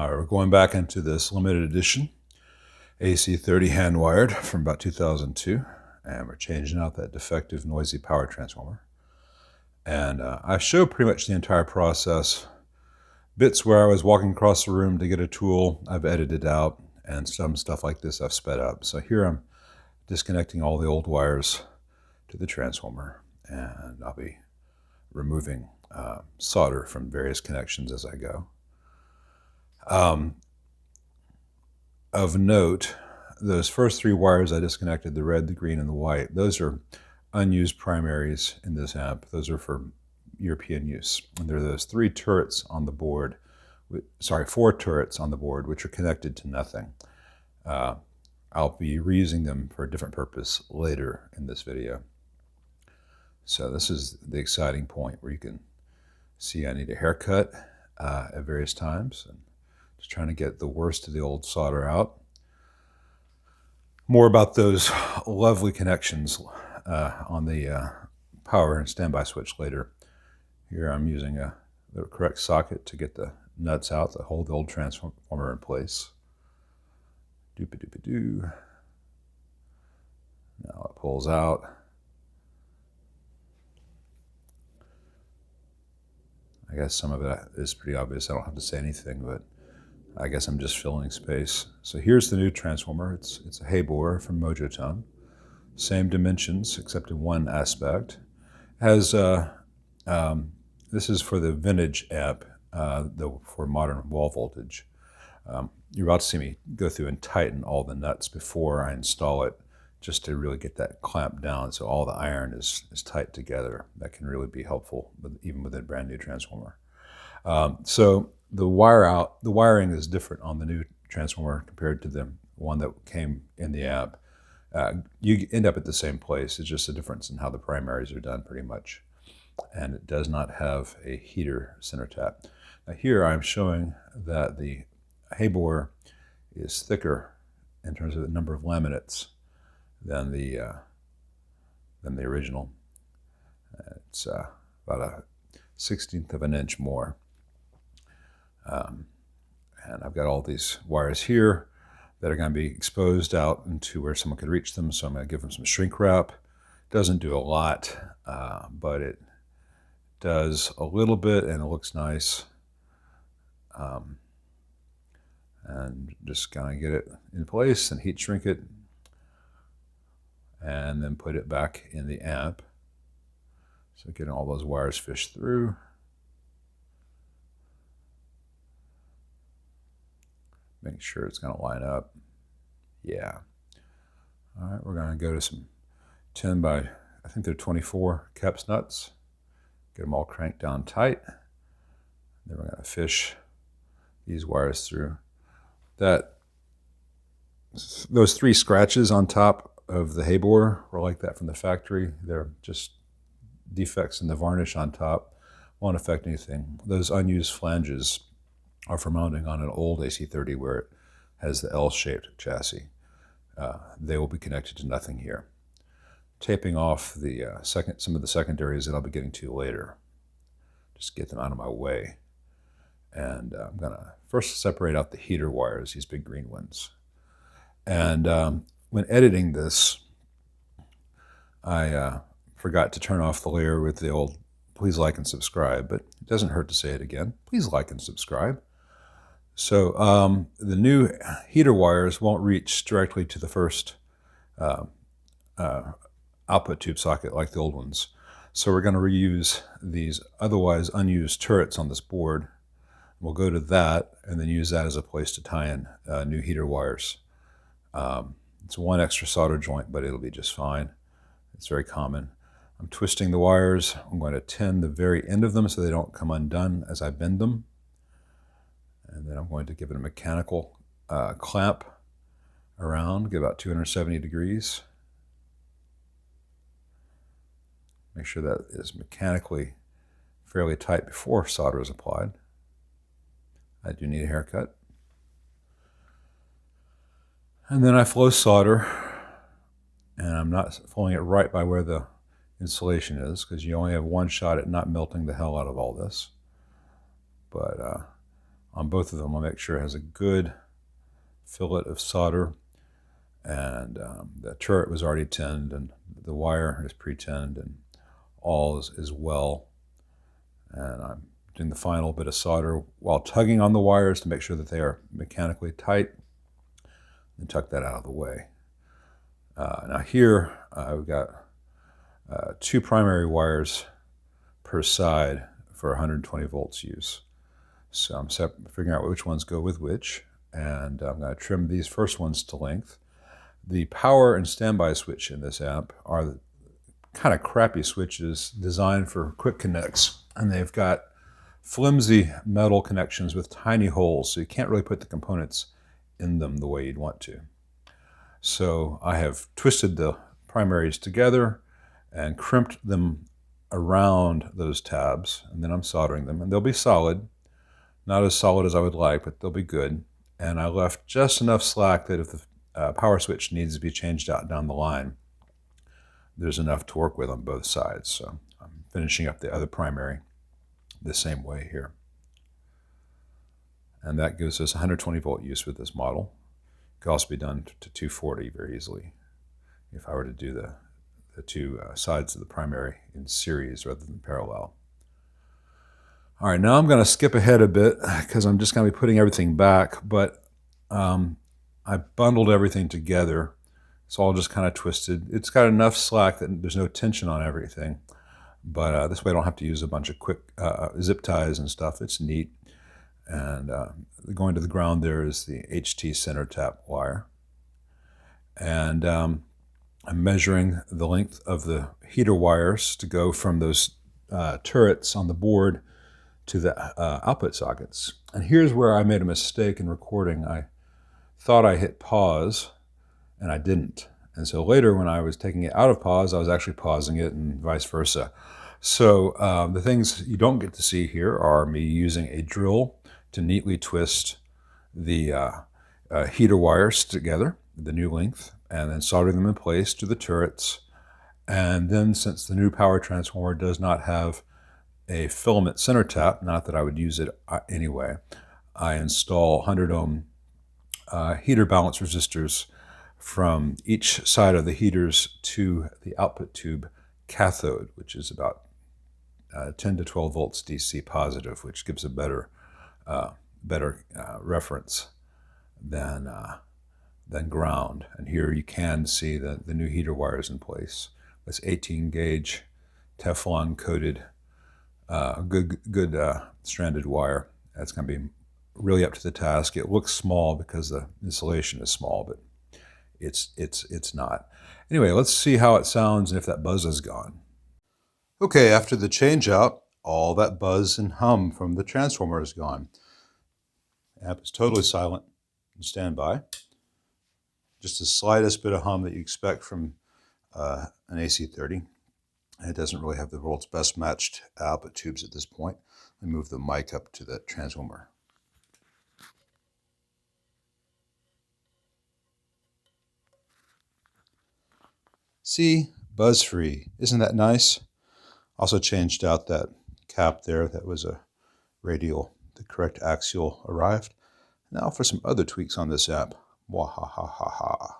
We're going back into this limited edition AC30 hand wired from about 2002, and we're changing out that defective noisy power transformer. And I show pretty much the entire process. Bits where I was walking across the room to get a tool, I've edited out, and some stuff like this I've sped up. So here I'm disconnecting all the old wires to the transformer, and I'll be removing solder from various connections as I go. Of note, those first three wires I disconnected, the red, the green, and the white, those are unused primaries in this amp. Those are for European use. And there are those four turrets on the board, which are connected to nothing. I'll be reusing them for a different purpose later in this video. So this is the exciting point where you can see I need a haircut at various times. And just trying to get the worst of the old solder out. More about those lovely connections on the power and standby switch later. Here I'm using the correct socket to get the nuts out that hold the old transformer in place. Doop-a-doop-a-doo. Now it pulls out. I guess some of it is pretty obvious. I don't have to say anything, but I guess I'm just filling space. So here's the new transformer. It's a hay borer from Mojotone. Same dimensions, except in one aspect. Has this is for the vintage amp, for modern wall voltage. You're about to see me go through and tighten all the nuts before I install it, just to really get that clamp down so all the iron is tight together. That can really be helpful, even with a brand new transformer. So the wiring is different on the new transformer compared to the one that came in the amp. You end up at the same place. It's just a difference in how the primaries are done pretty much. And it does not have a heater center tap. Now here I'm showing that the hay borer is thicker in terms of the number of laminates than the original. It's about a 1/16 of an inch more. And I've got all these wires here that are going to be exposed out into where someone could reach them, so I'm going to give them some shrink wrap. Doesn't do a lot, but it does a little bit, and it looks nice. And just kind of get it in place and heat shrink it, and then put it back in the amp. So getting all those wires fished through. Make sure it's going to line up. Yeah. All right, we're going to go to some 10 by, I think they're 24 caps nuts. Get them all cranked down tight. Then we're going to fish these wires through. Those three scratches on top of the hay borer were like that from the factory. They're just defects in the varnish on top. Won't affect anything. Those unused flanges are for mounting on an old AC30 where it has the L-shaped chassis. They will be connected to nothing here. Taping off the some of the secondaries that I'll be getting to later. Just get them out of my way. And I'm going to first separate out the heater wires, these big green ones. And when editing this, I forgot to turn off the layer with the old please like and subscribe, but it doesn't hurt to say it again. Please like and subscribe. So the new heater wires won't reach directly to the first output tube socket like the old ones. So we're going to reuse these otherwise unused turrets on this board. We'll go to that and then use that as a place to tie in new heater wires. It's one extra solder joint, but it'll be just fine. It's very common. I'm twisting the wires. I'm going to tin the very end of them so they don't come undone as I bend them. And then I'm going to give it a mechanical clamp around, get about 270 degrees. Make sure that is mechanically fairly tight before solder is applied. I do need a haircut. And then I flow solder, and I'm not flowing it right by where the insulation is, because you only have one shot at not melting the hell out of all this. But on both of them. I'll make sure it has a good fillet of solder, and the turret was already tinned, and the wire is pre-tinned, and all is well. And I'm doing the final bit of solder while tugging on the wires to make sure that they are mechanically tight, and tuck that out of the way. Now here we've got 2 primary wires per side for 120 volts use. So I'm figuring out which ones go with which, and I'm going to trim these first ones to length. The power and standby switch in this amp are the kind of crappy switches designed for quick connects, and they've got flimsy metal connections with tiny holes, so you can't really put the components in them the way you'd want to. So I have twisted the primaries together and crimped them around those tabs, and then I'm soldering them, and they'll be solid. Not as solid as I would like, but they'll be good. And I left just enough slack that if the power switch needs to be changed out down the line, there's enough to work with on both sides. So I'm finishing up the other primary the same way here. And that gives us 120 volt use with this model. It could also be done to 240 very easily if I were to do the 2 sides of the primary in series rather than parallel. All right, now I'm going to skip ahead a bit because I'm just going to be putting everything back, but I bundled everything together. It's all just kind of twisted. It's got enough slack that there's no tension on everything, but this way I don't have to use a bunch of quick zip ties and stuff. It's neat. And going to the ground there is the HT center tap wire. And I'm measuring the length of the heater wires to go from those turrets on the board to the output sockets. And here's where I made a mistake in recording. I thought I hit pause, and I didn't. And so later when I was taking it out of pause, I was actually pausing it, and vice versa. So the things you don't get to see here are me using a drill to neatly twist the heater wires together, the new length, and then soldering them in place to the turrets. And then, since the new power transformer does not have a filament center tap, not that I would use it anyway, I install 100 ohm heater balance resistors from each side of the heaters to the output tube cathode, which is about 10 to 12 volts DC positive, which gives a better reference than ground. And here you can see the new heater wires in place. That's 18 gauge Teflon coated good stranded wire. That's going to be really up to the task. It looks small because the insulation is small, but it's not. Anyway, let's see how it sounds and if that buzz is gone. Okay, after the change out, all that buzz and hum from the transformer is gone. The amp is totally silent in standby. Just the slightest bit of hum that you expect from an AC30. It doesn't really have the world's best matched output tubes at this point. Let me move the mic up to the transformer. See, buzz-free. Isn't that nice? Also changed out that cap there. That was a radial. The correct axial arrived. Now for some other tweaks on this app. Wahahaha.